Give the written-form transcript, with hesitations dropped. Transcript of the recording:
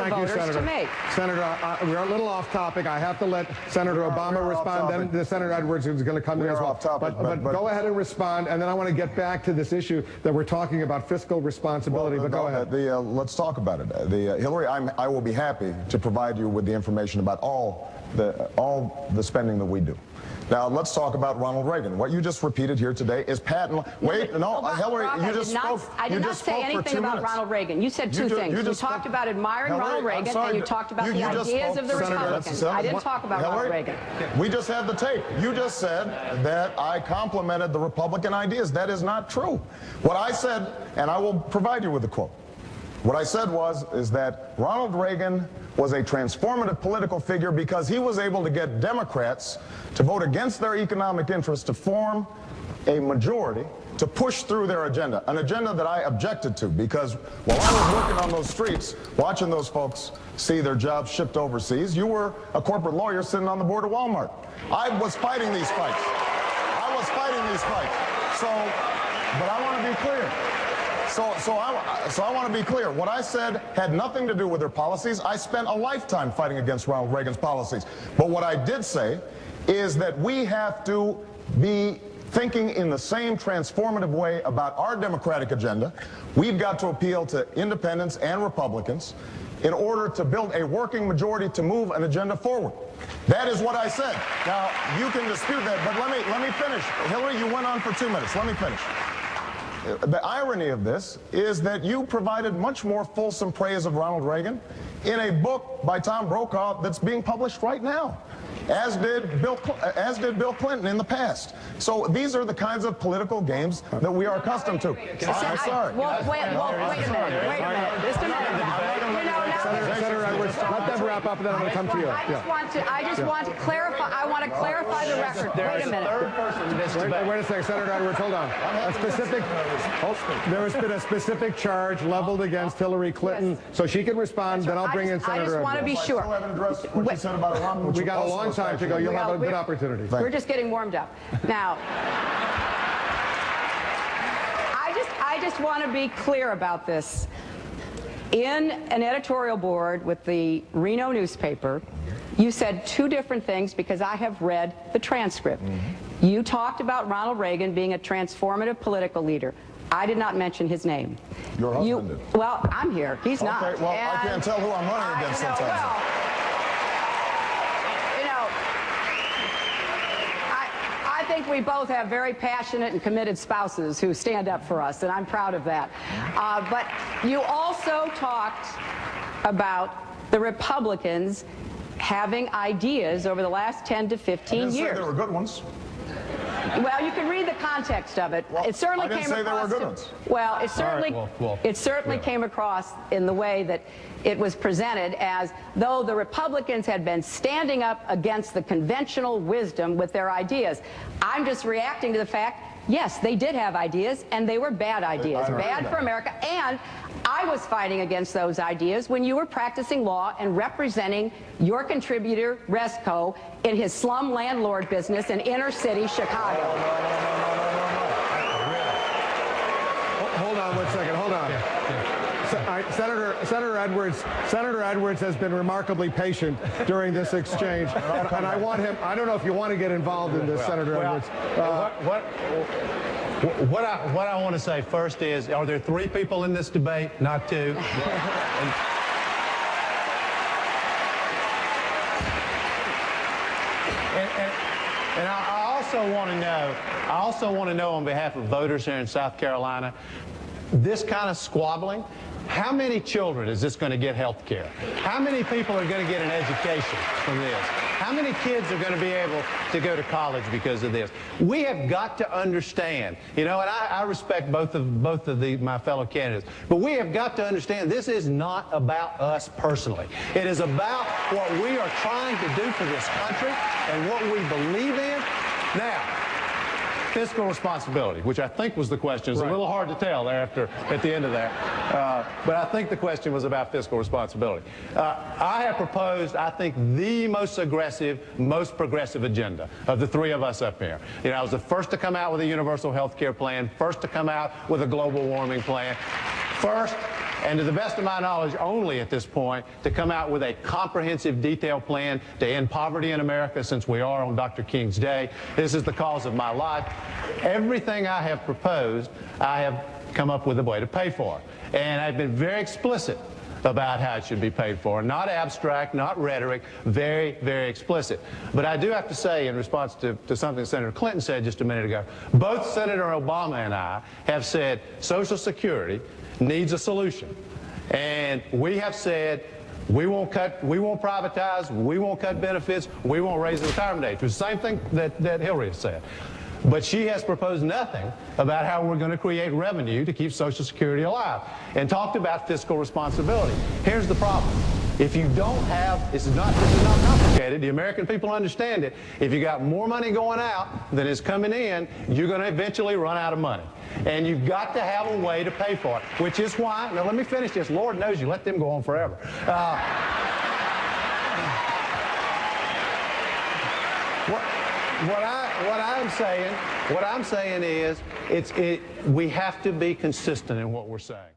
for voters to make. Senator, we're a little off topic. I have to let Senator Obama respond. Then Senator Edwards is going to come in as well. But go ahead and respond, and then I want to get back to this issue that we're talking about, fiscal responsibility. But go ahead. Let's talk about it. Hillary, I will be happy to provide you with the information about all the spending that we do. Now, let's talk about Ronald Reagan. What you just repeated here today is patent. Wait, no, Hillary, you just spoke. I did not say anything about Ronald Reagan. You said two things. You talked about admiring Ronald Reagan, and you talked about the ideas of the Republicans. I didn't talk about Ronald Reagan. We just had the tape. You just said that I complimented the Republican ideas. That is not true. What I said, and I will provide you with the quote. What I said is that Ronald Reagan was a transformative political figure because he was able to get Democrats to vote against their economic interests to form a majority to push through their agenda, an agenda that I objected to because while I was working on those streets, watching those folks see their jobs shipped overseas, you were a corporate lawyer sitting on the board of Walmart. I was fighting these fights. But I want to be clear. So I want to be clear. What I said had nothing to do with their policies. I spent a lifetime fighting against Ronald Reagan's policies. But what I did say is that we have to be thinking in the same transformative way about our democratic agenda. We've got to appeal to independents and Republicans in order to build a working majority to move an agenda forward. That is what I said. Now, you can dispute that, but let me finish. Hillary, you went on for 2 minutes. Let me finish. The irony of this is that you provided much more fulsome praise of Ronald Reagan in a book by Tom Brokaw that's being published right now, as did Bill Clinton in the past. So these are the kinds of political games that we are accustomed to. I'm sorry. Well, wait a minute. Just a minute. Senator Edwards, let them wrap up, and then I'm going to come to you. I just want to clarify. I want to clarify the record. Wait a minute. Wait a second, Senator Edwards. Hold on. There has been a specific charge leveled against Hillary Clinton, so she can respond. Then I'll bring in Senator Edwards. I just want to be sure. What you said about Iran, we got a long time to go. You'll have a good opportunity. We're just getting warmed up now. I just want to be clear about this. In an editorial board with the Reno newspaper, you said two different things because I have read the transcript. You talked about Ronald Reagan being a transformative political leader. I did not mention his name. Your husband did. Well, I'm here. He's not. Okay, well, I can't tell who I'm running against sometimes. I think we both have very passionate and committed spouses who stand up for us, and I'm proud of that. But you also talked about the Republicans having ideas over the last 10 to 15 years. I didn't say they were good ones. Well, you can read the context of it. Well, it certainly I didn't came say across. They were good ones. Well, it certainly came across in the way that it was presented as though the Republicans had been standing up against the conventional wisdom with their ideas. I'm just reacting to the fact, yes, they did have ideas, and they were bad ideas, bad for America. And I was fighting against those ideas when you were practicing law and representing your contributor, Resco, in his slum landlord business in inner city Chicago. Hold on 1 second. Hold on. Senator Edwards has been remarkably patient during this exchange, and I want him. I don't know if you want to get involved in this, Senator Edwards. What I want to say first is, are there three people in this debate, not two? And I also want to know on behalf of voters here in South Carolina, this kind of squabbling, how many children is this going to get health care? How many people are going to get an education from this? How many kids are going to be able to go to college because of this? We have got to understand, you know, and I respect both of my fellow candidates, but we have got to understand this is not about us personally. It is about what we are trying to do for this country and what we believe in. Now, fiscal responsibility, which I think was the question. It's a little hard to tell at the end of that. But I think the question was about fiscal responsibility. I have proposed, I think, the most aggressive, most progressive agenda of the three of us up here. You know, I was the first to come out with a universal health care plan, first to come out with a global warming plan, first and to the best of my knowledge only at this point, to come out with a comprehensive, detailed plan to end poverty in America, since we are on Dr. King's Day. This is the cause of my life. Everything I have proposed, I have come up with a way to pay for. And I've been very explicit about how it should be paid for. Not abstract, not rhetoric, very, very explicit. But I do have to say, in response to something Senator Clinton said just a minute ago, both Senator Obama and I have said Social Security needs a solution. And we have said we won't privatize, we won't cut benefits, we won't raise the retirement age. It was the same thing that Hillary has said. But she has proposed nothing about how we're going to create revenue to keep Social Security alive, and talked about fiscal responsibility. Here's the problem. If you don't have, this is not complicated, the American people understand it. If you got more money going out than is coming in, you're going to eventually run out of money. And you've got to have a way to pay for it, which is why, now let me finish this. Lord knows you let them go on forever. What I'm saying is we have to be consistent in what we're saying.